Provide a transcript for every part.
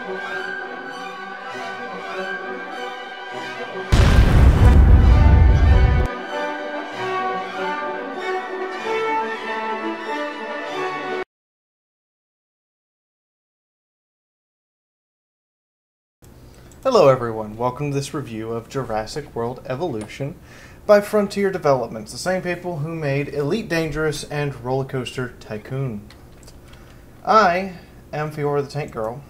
Hello everyone, welcome to this review of Jurassic World Evolution by Frontier Developments, the same people who made Elite Dangerous and Roller Coaster Tycoon. I am Fiaura the Tank Girl,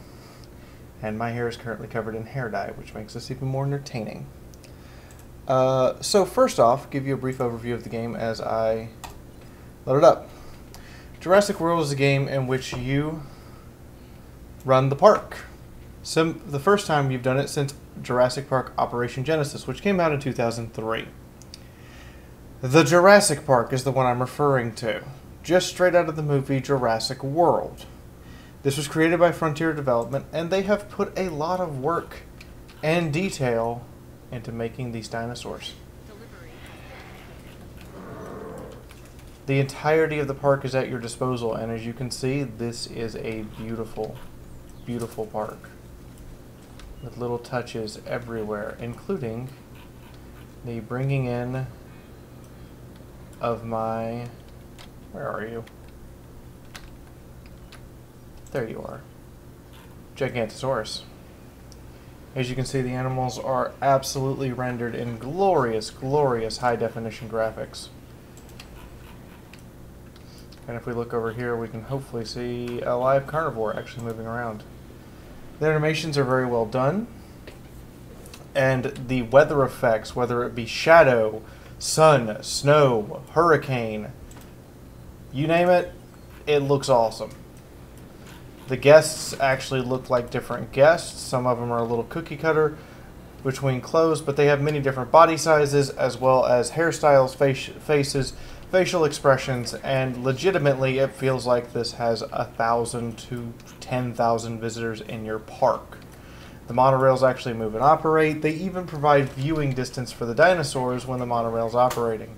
and my hair is currently covered in hair dye, which makes this even more entertaining. So first off, give you a brief overview of the game as I load it up. Jurassic World is a game in which you run the park. The first time you've done it since Jurassic Park Operation Genesis, which came out in 2003. The Jurassic Park is the one I'm referring to, just straight out of the movie Jurassic World. This was created by Frontier Development, and they have put a lot of work and detail into making these dinosaurs. The entirety of the park is at your disposal, and as you can see, this is a beautiful, beautiful park, with little touches everywhere, including the bringing in of my... Where are you? There you are. Gigantosaurus. As you can see, the animals are absolutely rendered in glorious, glorious high-definition graphics. And if we look over here, we can hopefully see a live carnivore actually moving around. The animations are very well done, and the weather effects, whether it be shadow, sun, snow, hurricane, you name it, it looks awesome. The guests actually look like different guests. Some of them are a little cookie cutter between clothes, but they have many different body sizes as well as hairstyles, faces, facial expressions, and legitimately it feels like this has 1,000 to 10,000 visitors in your park. The monorails actually move and operate. They even provide viewing distance for the dinosaurs when the monorail's operating.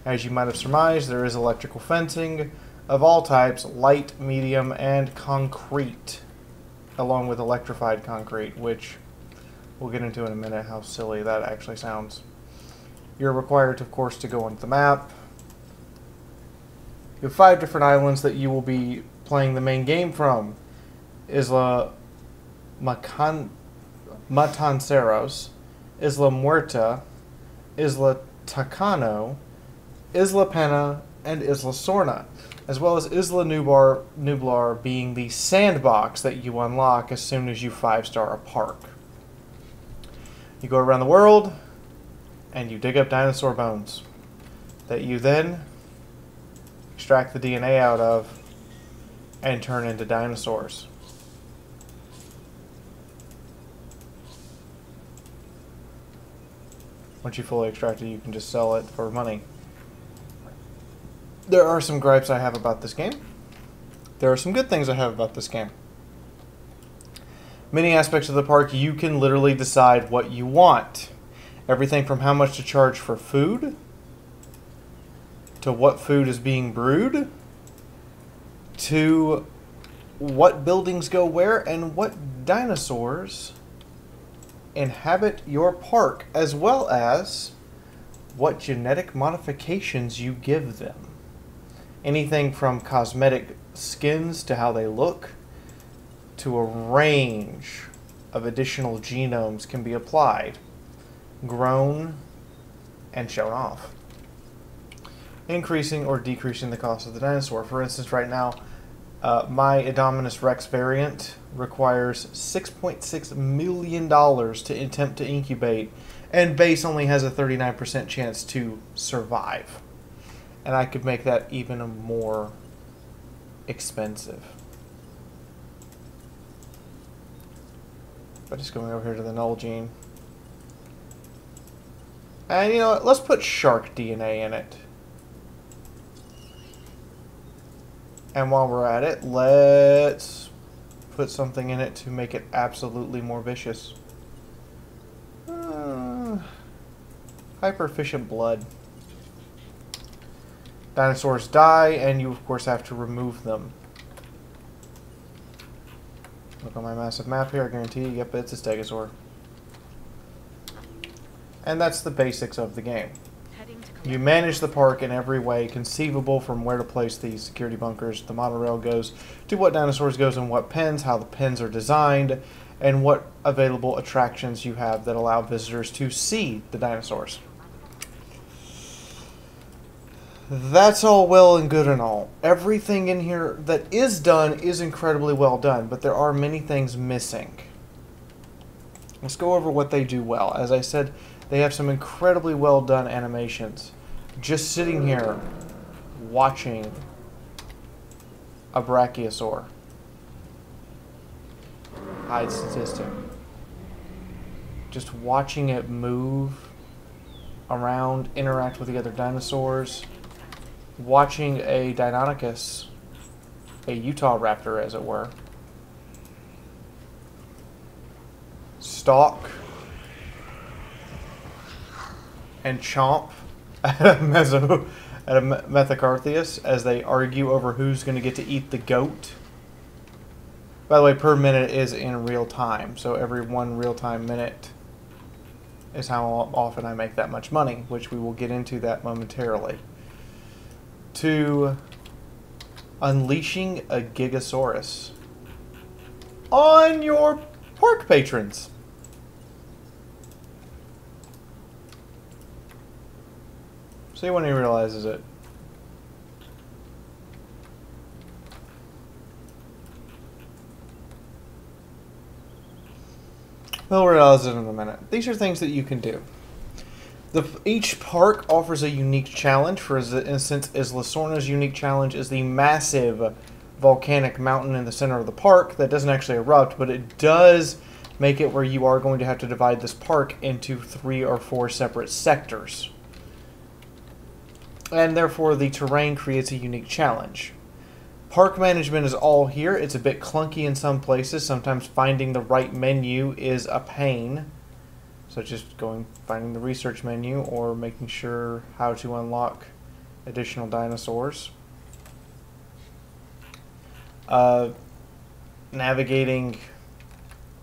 As you might have surmised, there is electrical fencing of all types, light, medium, and concrete, along with electrified concrete, which we'll get into in a minute how silly that actually sounds. You're required, of course, to go onto the map. You have 5 different islands that you will be playing the main game from. Isla Matanceros, Isla Muerta, Isla Tacano, Isla Pena, and Isla Sorna, as well as Isla Nublar being the sandbox that you unlock as soon as you 5-star a park. You go around the world, and you dig up dinosaur bones that you then extract the DNA out of and turn into dinosaurs. Once you fully extract it, you can just sell it for money. There are some gripes I have about this game. There are some good things I have about this game. Many aspects of the park, you can literally decide what you want. Everything from how much to charge for food, to what food is being brewed, to what buildings go where, and what dinosaurs inhabit your park, as well as what genetic modifications you give them. Anything from cosmetic skins to how they look, to a range of additional genomes can be applied, grown, and shown off, increasing or decreasing the cost of the dinosaur. For instance, right now, my Indominus Rex variant requires $6.6 million to attempt to incubate, and base only has a 39% chance to survive. And I could make that even more expensive. By just going over here to the null gene. And you know what, let's put shark DNA in it. And while we're at it, let's put something in it to make it absolutely more vicious. Hyper-efficient blood. Dinosaurs die, and you of course have to remove them. Look on my massive map here, I guarantee you, yep, it's a stegosaur. And that's the basics of the game. You manage the park in every way conceivable, from where to place the security bunkers, the monorail goes, to what dinosaurs goes in what pens, how the pens are designed, and what available attractions you have that allow visitors to see the dinosaurs. That's all well and good and all. Everything in here that is done is incredibly well done, but there are many things missing. Let's go over what they do well. As I said, they have some incredibly well done animations. Just sitting here watching a brachiosaur hide statistic. Just watching it move around, interact with the other dinosaurs. Watching a Deinonychus, a Utah raptor as it were, stalk and chomp at a Methocarthius as they argue over who's going to get to eat the goat. By the way, per minute is in real time, so every 1 real-time minute is how often I make that much money, which we will get into that momentarily. To unleashing a Gigasaurus on your park patrons. See when he realizes it. He'll realize it in a minute. These are things that you can do. Each park offers a unique challenge. For instance, Isla Sorna's unique challenge is the massive volcanic mountain in the center of the park that doesn't actually erupt, but it does make it where you are going to have to divide this park into 3 or 4 separate sectors. And therefore, the terrain creates a unique challenge. Park management is all here. It's a bit clunky in some places. Sometimes finding the right menu is a pain, such as finding the research menu or making sure how to unlock additional dinosaurs. Navigating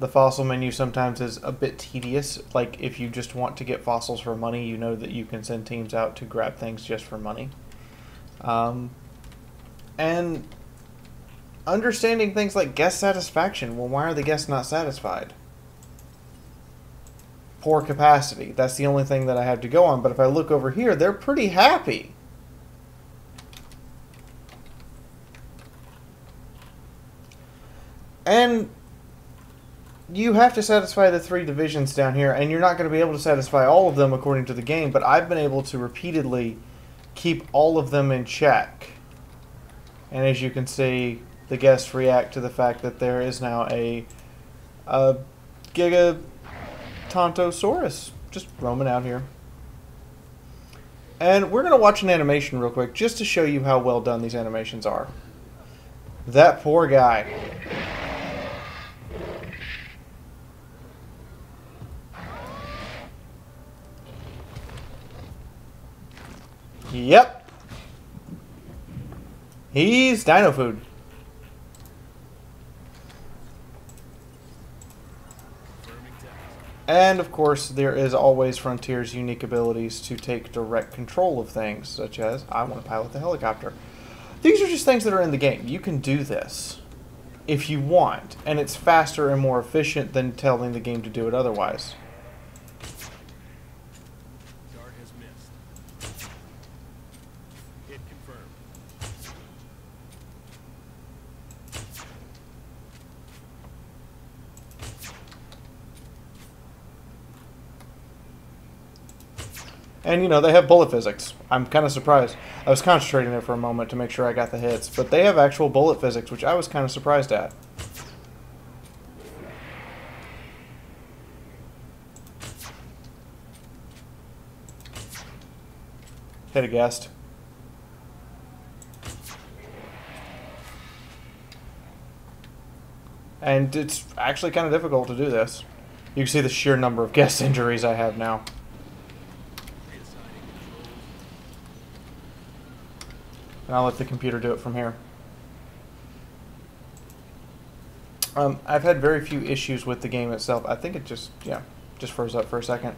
the fossil menu sometimes is a bit tedious. Like if you just want to get fossils for money, you know that you can send teams out to grab things just for money. And understanding things like guest satisfaction. Well, why are the guests not satisfied? Poor capacity. That's the only thing that I have to go on. But if I look over here, they're pretty happy. And you have to satisfy the 3 divisions down here, and you're not going to be able to satisfy all of them according to the game, but I've been able to repeatedly keep all of them in check. And as you can see, the guests react to the fact that there is now a Gigantosaurus just roaming out here. And we're going to watch an animation real quick just to show you how well done these animations are. That poor guy. Yep. He's dino food. And of course, there is always Frontier's unique abilities to take direct control of things, such as, I want to pilot the helicopter. These are just things that are in the game. You can do this if you want, and it's faster and more efficient than telling the game to do it otherwise. Dart has missed. Hit confirmed. And, you know, they have bullet physics. I'm kind of surprised. I was concentrating there for a moment to make sure I got the hits. But they have actual bullet physics, which I was kind of surprised at. Hit a guest. And it's actually kind of difficult to do this. You can see the sheer number of guest injuries I have now. And I'll let the computer do it from here. I've had very few issues with the game itself. I think it just froze up for a second.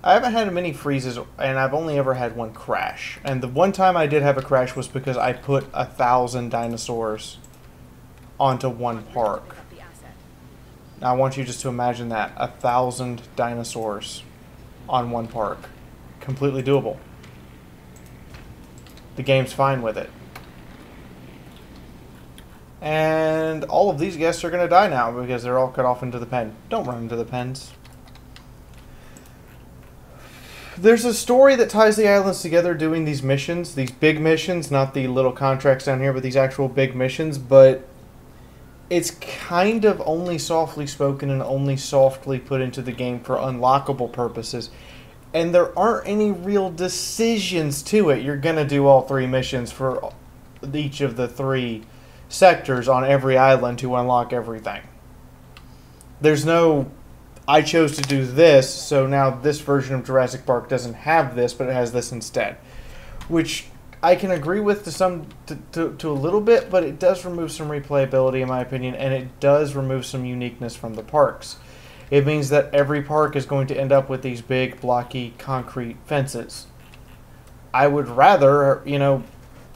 I haven't had many freezes, and I've only ever had one crash. And the one time I did have a crash was because I put 1,000 dinosaurs onto one park. Now I want you just to imagine that. 1,000 dinosaurs on one park. Completely doable. The game's fine with it. And all of these guests are going to die now because they're all cut off into the pen. Don't run into the pens. There's a story that ties the islands together doing these missions. These big missions, not the little contracts down here, but these actual big missions. But it's kind of only softly spoken and only softly put into the game for unlockable purposes. And there aren't any real decisions to it. You're going to do all 3 missions for each of the 3 sectors on every island to unlock everything. There's no, I chose to do this, so now this version of Jurassic Park doesn't have this, but it has this instead. Which I can agree with to a little bit, but it does remove some replayability in my opinion, and it does remove some uniqueness from the parks. It means that every park is going to end up with these big, blocky, concrete fences. I would rather,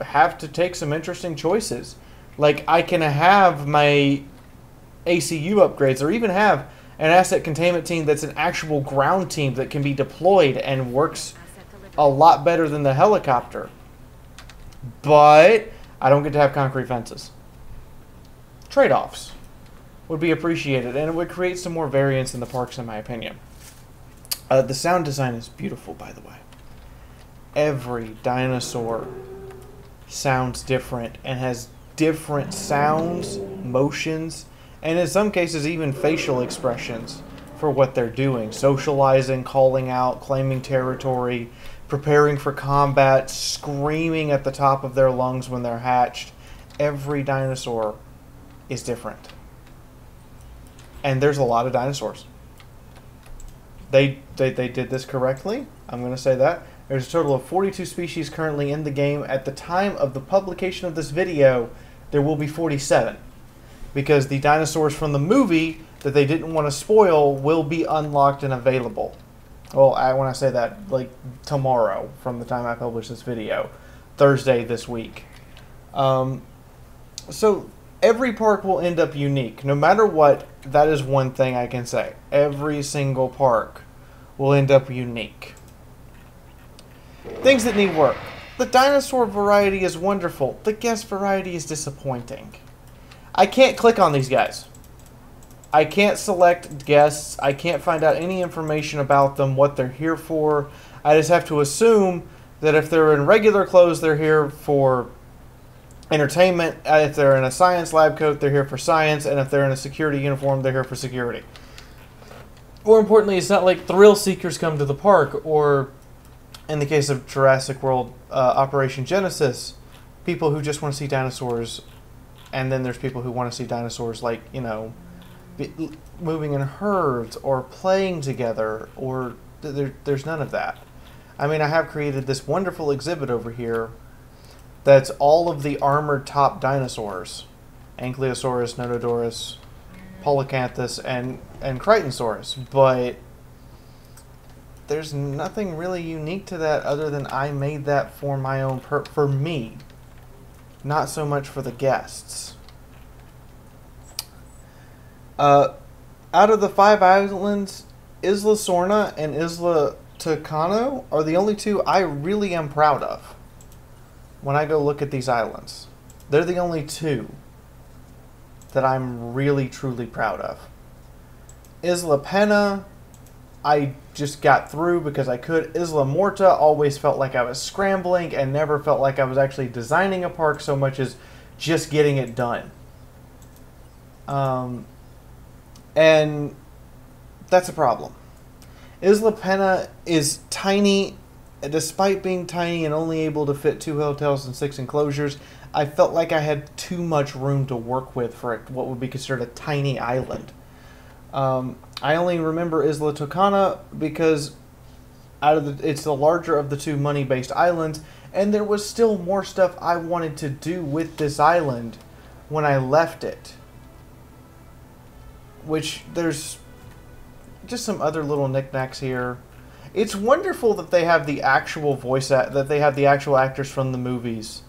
have to take some interesting choices. Like, I can have my ACU upgrades, or even have an asset containment team that's an actual ground team that can be deployed and works a lot better than the helicopter. But I don't get to have concrete fences. Trade-offs would be appreciated, and it would create some more variance in the parks, in my opinion. The sound design is beautiful, by the way. Every dinosaur sounds different and has different sounds, motions, and in some cases even facial expressions for what they're doing. Socializing, calling out, claiming territory, preparing for combat, screaming at the top of their lungs when they're hatched. Every dinosaur is different. And there's a lot of dinosaurs. They did this correctly. I'm going to say that. There's a total of 42 species currently in the game. At the time of the publication of this video, there will be 47. Because the dinosaurs from the movie that they didn't want to spoil will be unlocked and available. Well, when I say that, like tomorrow from the time I publish this video. Thursday this week. So every park will end up unique. No matter what, that is one thing I can say. Every single park will end up unique. Things that need work. The dinosaur variety is wonderful. The guest variety is disappointing. I can't click on these guys. I can't select guests. I can't find out any information about them, what they're here for. I just have to assume that if they're in regular clothes, they're here for entertainment. If they're in a science lab coat, they're here for science. And if they're in a security uniform, they're here for security. More importantly, it's not like thrill seekers come to the park, or in the case of Jurassic World Operation Genesis, people who just want to see dinosaurs. And then there's people who want to see dinosaurs, like, moving in herds or playing together, or there's none of that. I mean, I have created this wonderful exhibit over here that's all of the armored top dinosaurs. Ankylosaurus, Notodorus, Polycanthus, and Crichtonsaurus. But there's nothing really unique to that other than I made that for my own for me. Not so much for the guests. Out of the 5 islands, Isla Sorna and Isla Tucano are the only 2 I really am proud of. When I go look at these islands, they're the only 2 that I'm really truly proud of. Isla Pena, I just got through because I could. Isla Morta always felt like I was scrambling and never felt like I was actually designing a park so much as just getting it done. And that's a problem. Isla Pena is tiny. Despite being tiny and only able to fit 2 hotels and 6 enclosures, I felt like I had too much room to work with for what would be considered a tiny island. I only remember Isla Tucana because it's the larger of the 2 money-based islands, and there was still more stuff I wanted to do with this island when I left it. which there's just some other little knickknacks here. It's wonderful that they have the actual that they have the actual actors from the movies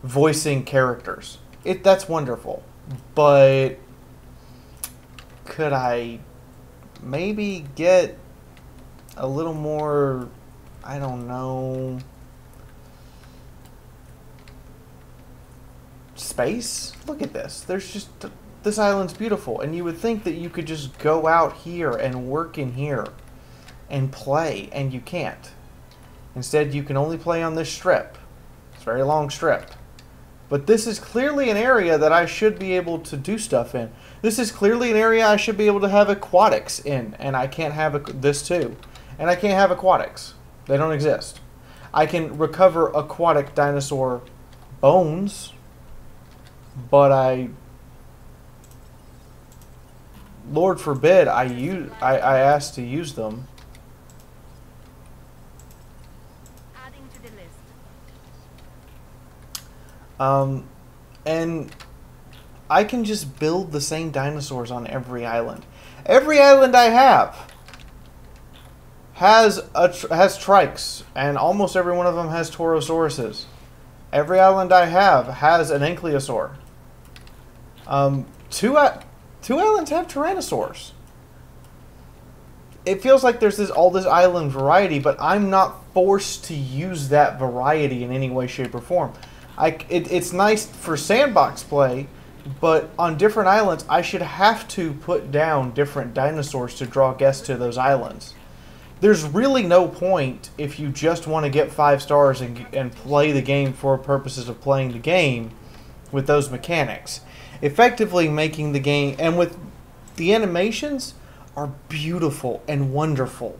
voicing characters. That's wonderful. But could I maybe get a little more, I don't know, space? Look at this. This island's beautiful, and you would think that you could just go out here and work in here and play, and you can't. Instead, you can only play on this strip. It's a very long strip. But this is clearly an area that I should be able to do stuff in. This is clearly an area I should be able to have aquatics in, and I can't have this too. And I can't have aquatics. They don't exist. I can recover aquatic dinosaur bones, but Lord forbid I asked to use them. Adding to the list. And I can just build the same dinosaurs on every island. Every island I have has trikes, and almost every one of them has taurosauruses. Every island I have has an ankylosaur. Two islands have tyrannosaurs. It feels like there's all this island variety, but I'm not forced to use that variety in any way, shape, or form. It's nice for sandbox play, but on different islands, I should have to put down different dinosaurs to draw guests to those islands. There's really no point if you just want to get 5 stars and play the game for purposes of playing the game with those mechanics. Effectively making the game, and with the animations, are beautiful and wonderful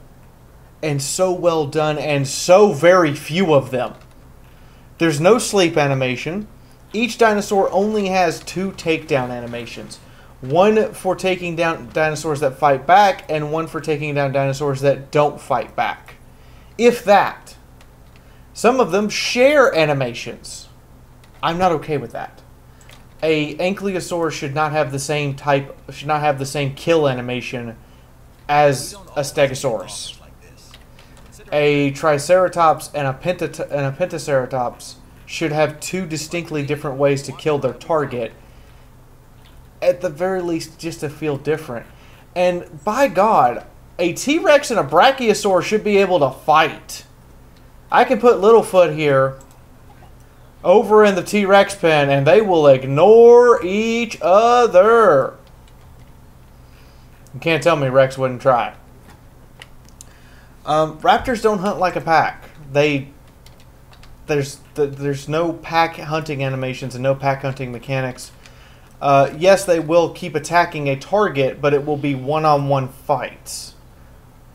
and so well done, and so very few of them. There's no sleep animation. Each dinosaur only has 2 takedown animations. One for taking down dinosaurs that fight back, and one for taking down dinosaurs that don't fight back. If that. Some of them share animations. I'm not okay with that. A ankylosaur should not have the same kill animation as a stegosaurus. A triceratops and a pentaceratops should have 2 distinctly different ways to kill their target. At the very least, just to feel different. And by God, a T-Rex and a Brachiosaur should be able to fight. I can put Littlefoot here over in the T-Rex pen, and they will ignore each other. You can't tell me Rex wouldn't try. Raptors don't hunt like a pack. There's no pack hunting animations and no pack hunting mechanics. Yes, they will keep attacking a target, but it will be one-on-one fights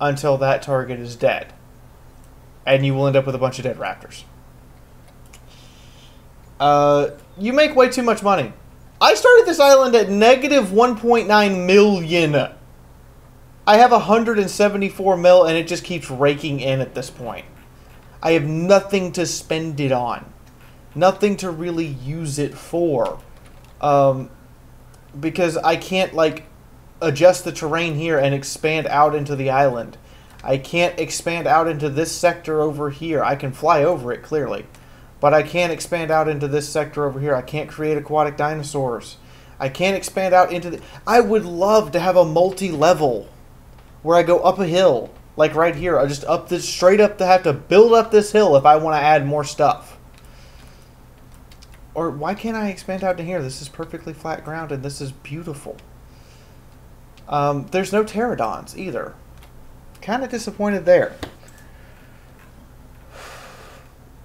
until that target is dead. And you will end up with a bunch of dead raptors. You make way too much money. I started this island at negative 1.9 million. I have 174 mil, and it just keeps raking in at this point. I have nothing to spend it on. Nothing to really use it for. Because I can't, adjust the terrain here and expand out into the island. I can't expand out into this sector over here. I can fly over it, clearly. But I can't expand out into this sector over here. I can't create aquatic dinosaurs. I can't expand out into the... I would love to have a multi-level where I go up a hill. Like right here. I just up this straight up to have to build up this hill if I want to add more stuff. Or why can't I expand out to here? This is perfectly flat ground and this is beautiful. There's no pterodons either. Kind of disappointed there.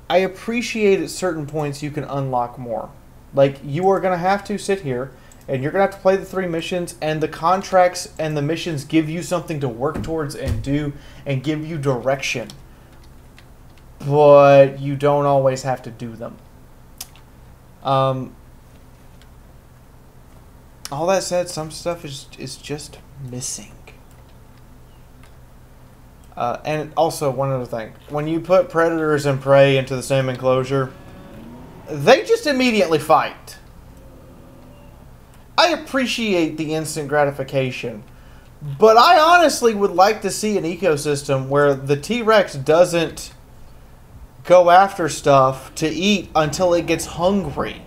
I appreciate at certain points you can unlock more. Like, you are going to have to sit here, and you're going to have to play the 3 missions, and the contracts and the missions give you something to work towards and do, and give you direction. But you don't always have to do them. All that said, some stuff is just missing. And also, one other thing. When you put predators and prey into the same enclosure, they just immediately fight. I appreciate the instant gratification But I honestly would like to see an ecosystem where the T-Rex doesn't go after stuff to eat until it gets hungry.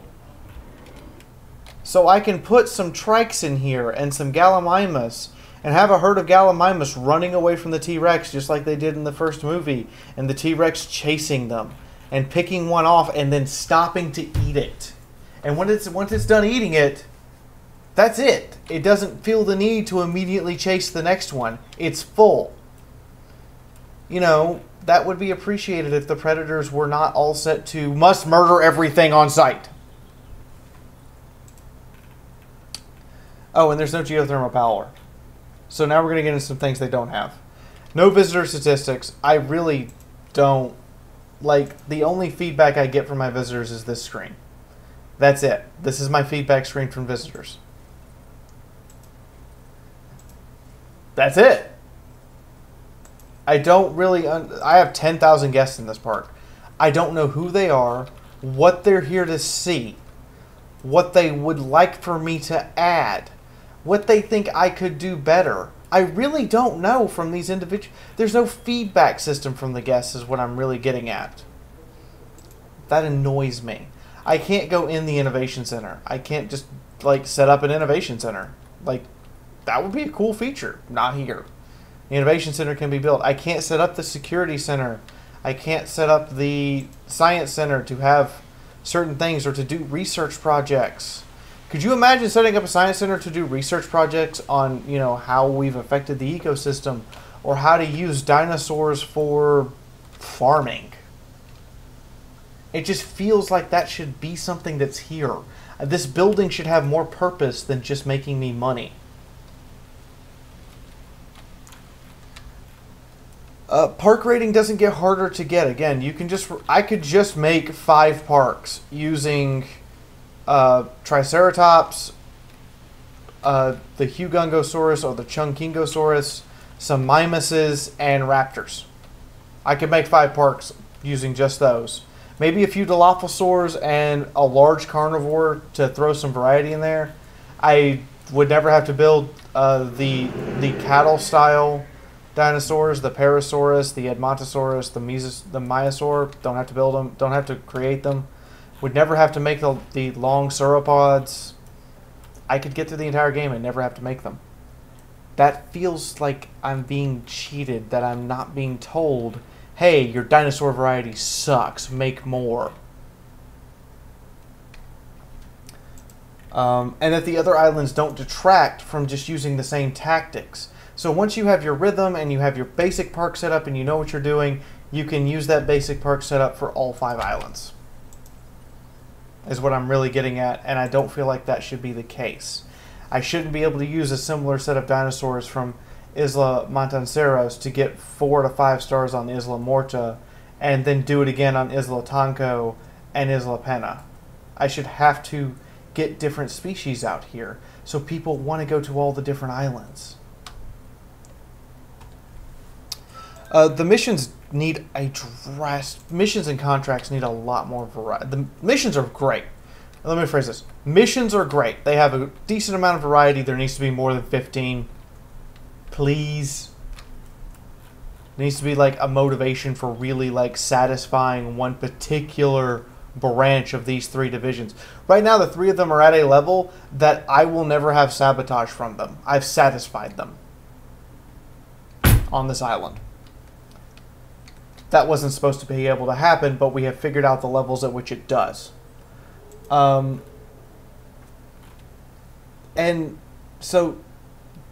So I can put some trikes in here and some gallimimus and have a herd of gallimimus running away from the T-Rex just like they did in the first movie, and the T-Rex chasing them and picking one off and then stopping to eat it. And once it's done eating it, that's it. It doesn't feel the need to immediately chase the next one. It's full. You know, that would be appreciated if the predators were not all set to must murder everything on sight. Oh, and there's no geothermal power. So now we're going to get into some things they don't have. No visitor statistics. I really don't. Like, the only feedback I get from my visitors is this screen. That's it. This is my feedback screen from visitors. That's it. I don't really... I have 10,000 guests in this park. I don't know who they are, what they're here to see, what they would like for me to add, what they think I could do better. I really don't know from these individuals. There's no feedback system from the guests is what I'm really getting at. That annoys me. I can't go in the innovation center. I can't just, like, set up an innovation center. Like, that would be a cool feature. Not here. The innovation center can be built. I can't set up the security center. I can't set up the science center to have certain things or to do research projects. Could you imagine setting up a science center to do research projects on, you know, how we've affected the ecosystem or how to use dinosaurs for farming? It just feels like that should be something that's here. This building should have more purpose than just making me money. Park rating doesn't get harder to get. Again, you can just... I could just make 5 parks using Triceratops, the Hugongosaurus or the Chungkingosaurus, some Mimuses, and Raptors. I could make 5 parks using just those. Maybe a few Dilophosaurs and a large carnivore to throw some variety in there. I would never have to build the cattle-style dinosaurs, the Parasaurus, the Edmontosaurus, the Myosaur. Don't have to build them. Don't have to create them. Would never have to make the long sauropods. I could get through the entire game and never have to make them. That feels like I'm being cheated, that I'm not being told, hey, your dinosaur variety sucks, make more. And that the other islands don't detract from just using the same tactics. So once you have your rhythm and you have your basic park set up and you know what you're doing, you can use that basic park set up for all 5 islands. Is what I'm really getting at, and I don't feel like that should be the case. I shouldn't be able to use a similar set of dinosaurs from Isla Montanceros to get 4 to 5 stars on Isla Morta, and then do it again on Isla Tonko and Isla Pena. I should have to get different species out here, so people want to go to all the different islands. The missions need missions and contracts need a lot more variety. The missions are great. Let me rephrase this. Missions are great. They have a decent amount of variety. There needs to be more than 15. Please. There needs to be like a motivation for really like satisfying one particular branch of these 3 divisions. Right now the 3 of them are at a level that I will never have sabotage from them. I've satisfied them on this island. That wasn't supposed to be able to happen, but we have figured out the levels at which it does. And so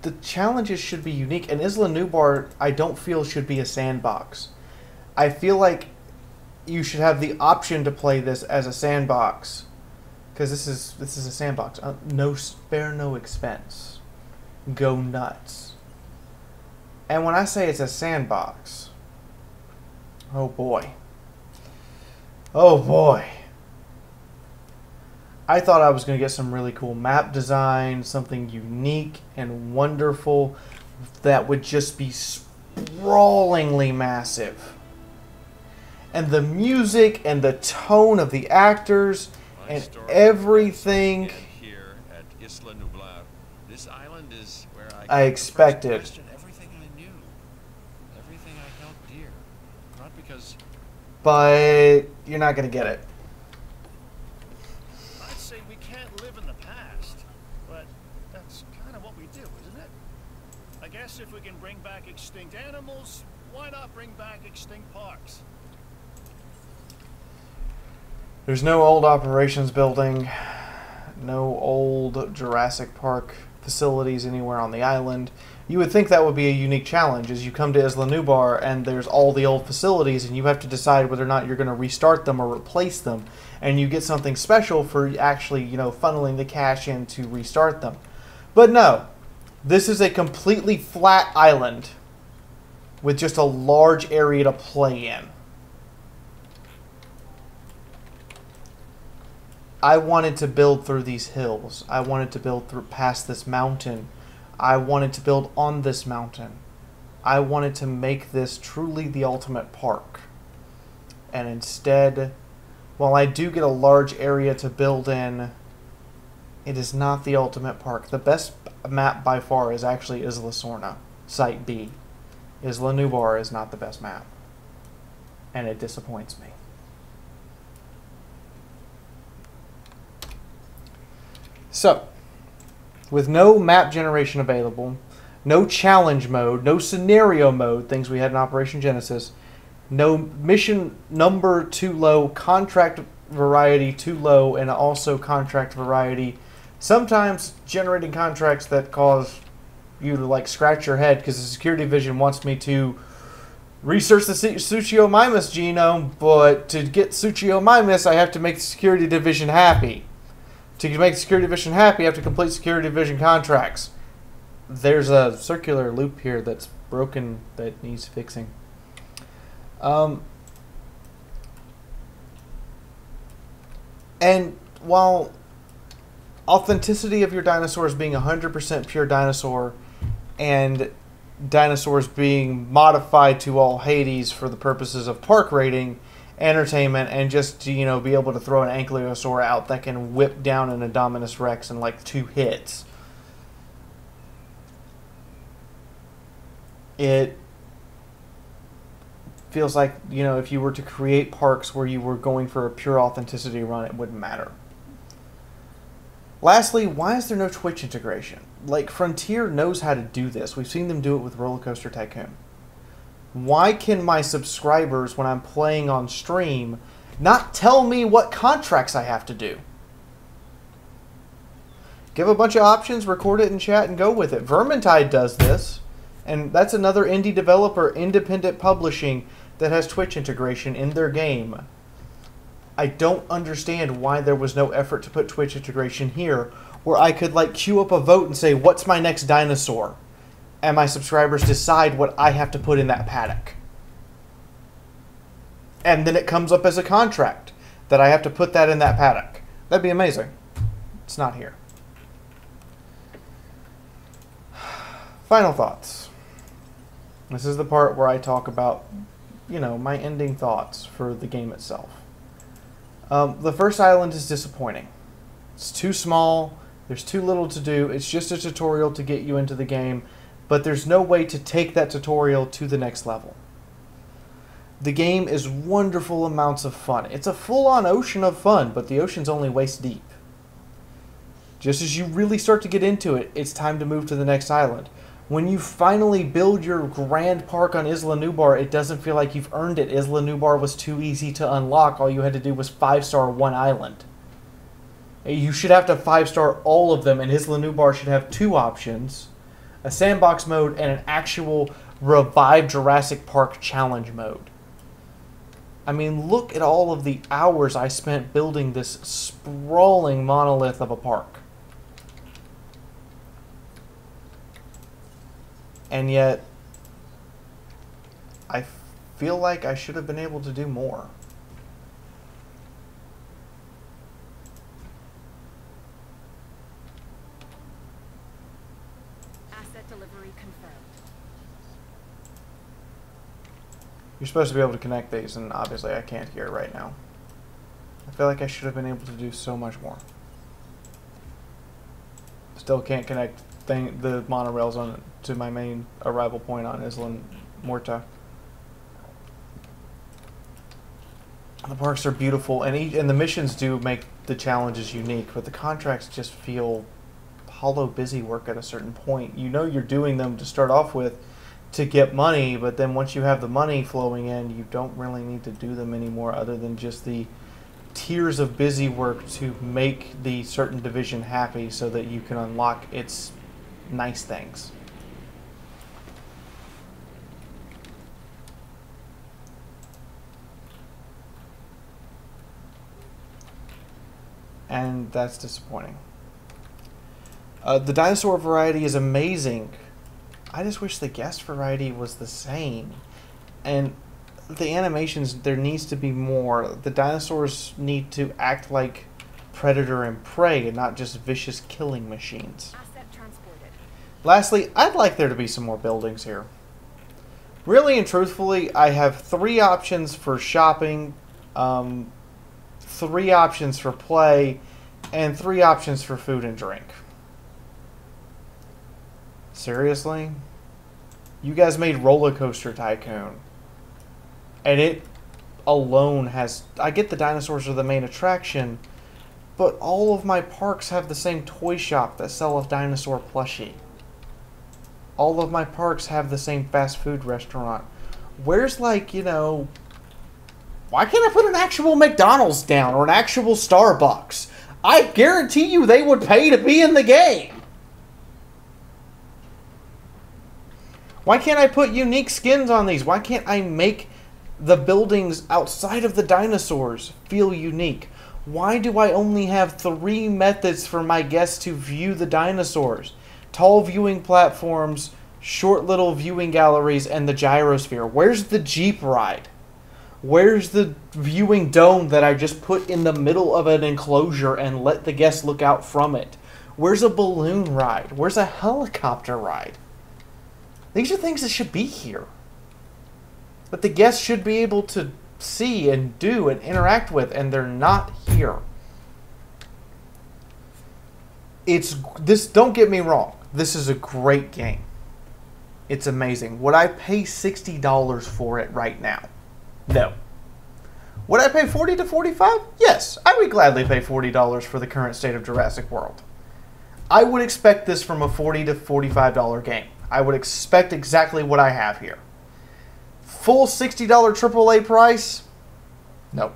the challenges should be unique. And Isla Nublar, I don't feel should be a sandbox. I feel like you should have the option to play this as a sandbox, because this is a sandbox. No, spare no expense. Go nuts. And when I say it's a sandbox, oh boy. Oh boy. I thought I was going to get some really cool map design, something unique and wonderful that would just be sprawlingly massive. And the music and the tone of the actors and everything. Here at Isla Nublar, This island is where I expected. question everything I knew, everything I held dear. Not because But you're not going to get it. I'd say we can't live in the past, but that's kind of what we do, isn't it? I guess if we can bring back extinct animals, why not bring back extinct parks? There's no old operations building, no old Jurassic Park facilities anywhere on the island. You would think that would be a unique challenge as you come to Isla Nublar and there's all the old facilities and you have to decide whether or not you're going to restart them or replace them, and you get something special for actually, funneling the cash in to restart them. But no, this is a completely flat island with just a large area to play in. I wanted to build through these hills. I wanted to build through past this mountain. I wanted to build on this mountain. I wanted to make this truly the ultimate park. And instead, while I do get a large area to build in, it is not the ultimate park. The best map by far is actually Isla Sorna, Site B. Isla Nublar is not the best map. And it disappoints me. So, with no map generation available, no challenge mode, no scenario mode, things we had in Operation Genesis, no mission number too low, contract variety too low, and also contract variety, sometimes generating contracts that cause you to scratch your head because the security division wants me to research the Suchiomimus genome, but to get Suchiomimus I have to make the security division happy. To make the security division happy, you have to complete security division contracts. There's a circular loop here that's broken that needs fixing. And while authenticity of your dinosaurs being 100% pure dinosaur and dinosaurs being modified to all Hades for the purposes of park rating, entertainment, and just to, be able to throw an ankylosaur out that can whip down an Indominus Rex in 2 hits. It feels like, if you were to create parks where you were going for a pure authenticity run, it wouldn't matter. Lastly, why is there no Twitch integration? Frontier knows how to do this. We've seen them do it with Roller Coaster Tycoon. Why can my subscribers, when I'm playing on stream, not tell me what contracts I have to do? Give a bunch of options, record it in chat, and go with it. Vermintide does this, and that's another indie developer, independent publishing, that has Twitch integration in their game. I don't understand why there was no effort to put Twitch integration here, where I could queue up a vote and say, what's my next dinosaur? And my subscribers decide what I have to put in that paddock. And then it comes up as a contract that I have to put that in that paddock. That'd be amazing. It's not here. Final thoughts. This is the part where I talk about, my ending thoughts for the game itself. The first island is disappointing. It's too small. There's too little to do. It's just a tutorial to get you into the game. But there's no way to take that tutorial to the next level. The game is wonderful amounts of fun. It's a full-on ocean of fun, but the ocean's only waist deep. Just as you really start to get into it, it's time to move to the next island. When you finally build your grand park on Isla Nublar, it doesn't feel like you've earned it. Isla Nublar was too easy to unlock. All you had to do was 5-star one island. You should have to 5-star all of them, and Isla Nublar should have 2 options. A sandbox mode and an actual revived Jurassic Park challenge mode. I mean, look at all of the hours I spent building this sprawling monolith of a park. And yet, I feel like I should have been able to do more. Asset delivery confirmed. You're supposed to be able to connect these, and obviously I can't here right now. I feel like I should have been able to do so much more. Still can't connect the monorails on to my main arrival point on Isla Morta. The parks are beautiful, and the missions do make the challenges unique, but the contracts just feel hollow busy work at a certain point. You know you're doing them to start off with to get money, but then once you have the money flowing in, you don't really need to do them anymore other than just the tiers of busy work to make the certain division happy so that you can unlock its nice things. And that's disappointing. The dinosaur variety is amazing. I just wish the guest variety was the same. And the animations, there needs to be more. The dinosaurs need to act like predator and prey and not just vicious killing machines. Asset transported. Lastly, I'd like there to be some more buildings here. Really and truthfully, I have 3 options for shopping, 3 options for play, and 3 options for food and drink. Seriously? You guys made Roller Coaster Tycoon. And it alone has... I get the dinosaurs are the main attraction, but all of my parks have the same toy shop that sell a dinosaur plushie. All of my parks have the same fast food restaurant. Where's, like, you know... Why can't I put an actual McDonald's down or an actual Starbucks? I guarantee you they would pay to be in the game. Why can't I put unique skins on these? Why can't I make the buildings outside of the dinosaurs feel unique? Why do I only have 3 methods for my guests to view the dinosaurs? Tall viewing platforms, short little viewing galleries, and the gyrosphere. Where's the Jeep ride? Where's the viewing dome that I just put in the middle of an enclosure and let the guests look out from it? Where's a balloon ride? Where's a helicopter ride? These are things that should be here. That the guests should be able to see and do and interact with, and they're not here. Don't get me wrong. This is a great game. It's amazing. Would I pay $60 for it right now? No. Would I pay $40 to $45? Yes, I would gladly pay $40 for the current state of Jurassic World. I would expect this from a $40 to $45 game. I would expect exactly what I have here. Full $60 AAA price? No.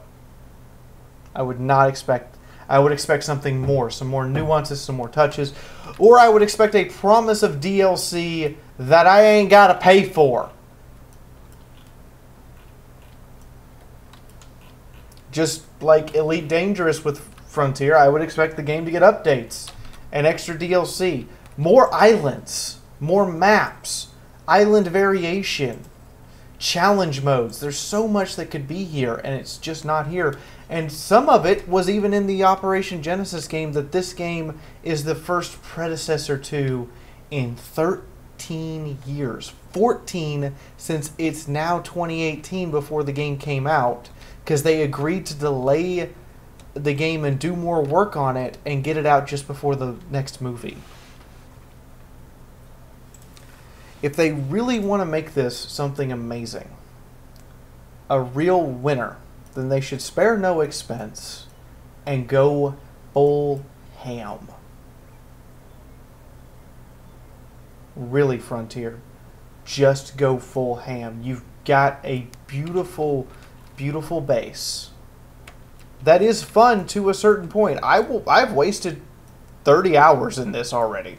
I would not expect... I would expect something more. Some more nuances, some more touches. Or I would expect a promise of DLC that I ain't got to pay for. Just like Elite Dangerous with Frontier, I would expect the game to get updates and extra DLC. More islands, more maps, island variation, challenge modes. There's so much that could be here, and it's just not here. And some of it was even in the Operation Genesis game that this game is the first predecessor to in 13 years. 14 since it's now 2018 before the game came out. Because they agreed to delay the game and do more work on it and get it out just before the next movie. If they really want to make this something amazing, a real winner, then they should spare no expense and go full ham. Really, Frontier, just go full ham. You've got a beautiful base that is fun to a certain point. I've wasted 30 hours in this already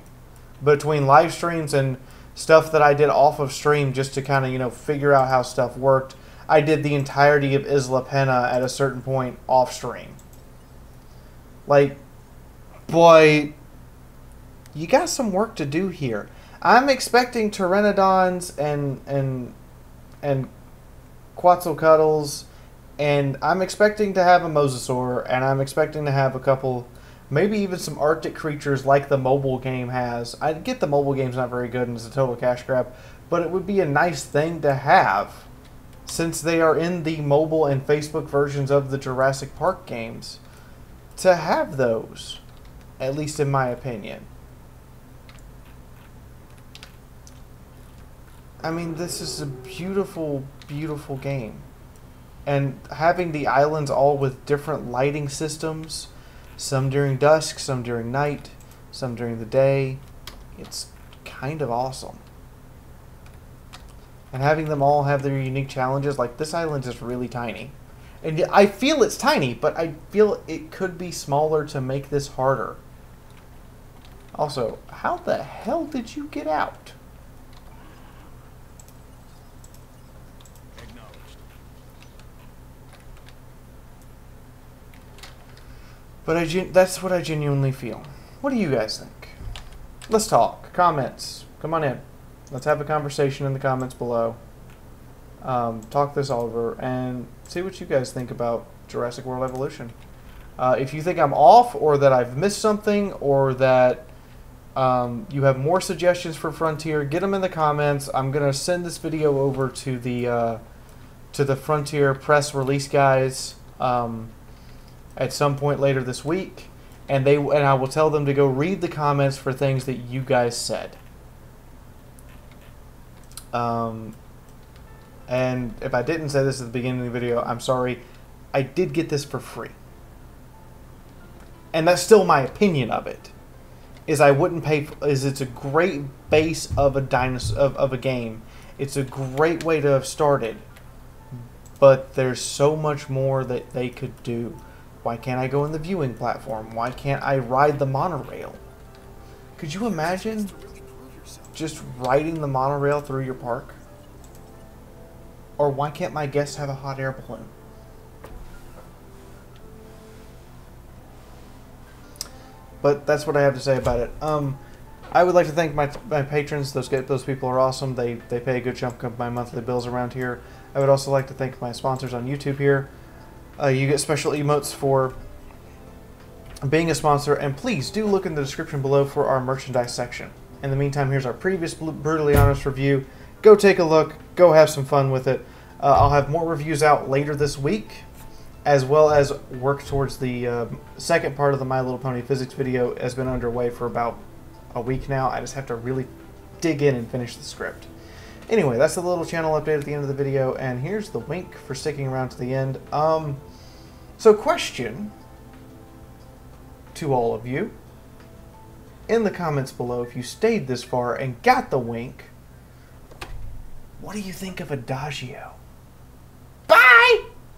between live streams and stuff that I did off of stream just to kind of, you know, figure out how stuff worked. I did the entirety of Isla Pena at a certain point off stream. Like, boy, you got some work to do here. I'm expecting Pteranodons and Quetzalcoatlus, and I'm expecting to have a Mosasaur, and I'm expecting to have a couple, maybe even some Arctic creatures like the mobile game has. I get the mobile game's not very good and it's a total cash grab, but it would be a nice thing to have since they are in the mobile and Facebook versions of the Jurassic Park games, to have those, at least in my opinion. I mean, this is a beautiful, beautiful game. And having the islands all with different lighting systems, some during dusk, some during night, some during the day, it's kind of awesome. And having them all have their unique challenges, like this island is really tiny. And I feel it's tiny, but I feel it could be smaller to make this harder. Also, how the hell did you get out? Acknowledged. But that's what I genuinely feel. What do you guys think? Let's talk. Comments. Come on in. Let's have a conversation in the comments below. Talk this over and see what you guys think about Jurassic World Evolution. If you think I'm off, or that I've missed something, or that you have more suggestions for Frontier, get them in the comments. I'm gonna send this video over to the Frontier press release guys at some point later this week, and I will tell them to go read the comments for things that you guys said. And if I didn't say this at the beginning of the video, I'm sorry. I did get this for free. And that's still my opinion of it. Is I wouldn't pay for, is it's a great base of a of a game. It's a great way to have started. But there's so much more that they could do. Why can't I go in the viewing platform? Why can't I ride the monorail? Could you imagine just riding the monorail through your park? Or why can't my guests have a hot air balloon? But that's what I have to say about it. I would like to thank my patrons. Those people are awesome. They pay a good chunk of my monthly bills around here. I would also like to thank my sponsors on YouTube here. You get special emotes for being a sponsor, and please do look in the description below for our merchandise section. In the meantime, here's our previous Brutally Honest review. Go take a look. Go have some fun with it. I'll have more reviews out later this week, as well as work towards the second part of the My Little Pony physics video. Has been underway for about a week now. I just have to really dig in and finish the script. Anyway, that's the little channel update at the end of the video, and here's the wink for sticking around to the end. So question to all of you in the comments below, if you stayed this far and got the wink, what do you think of Adagio?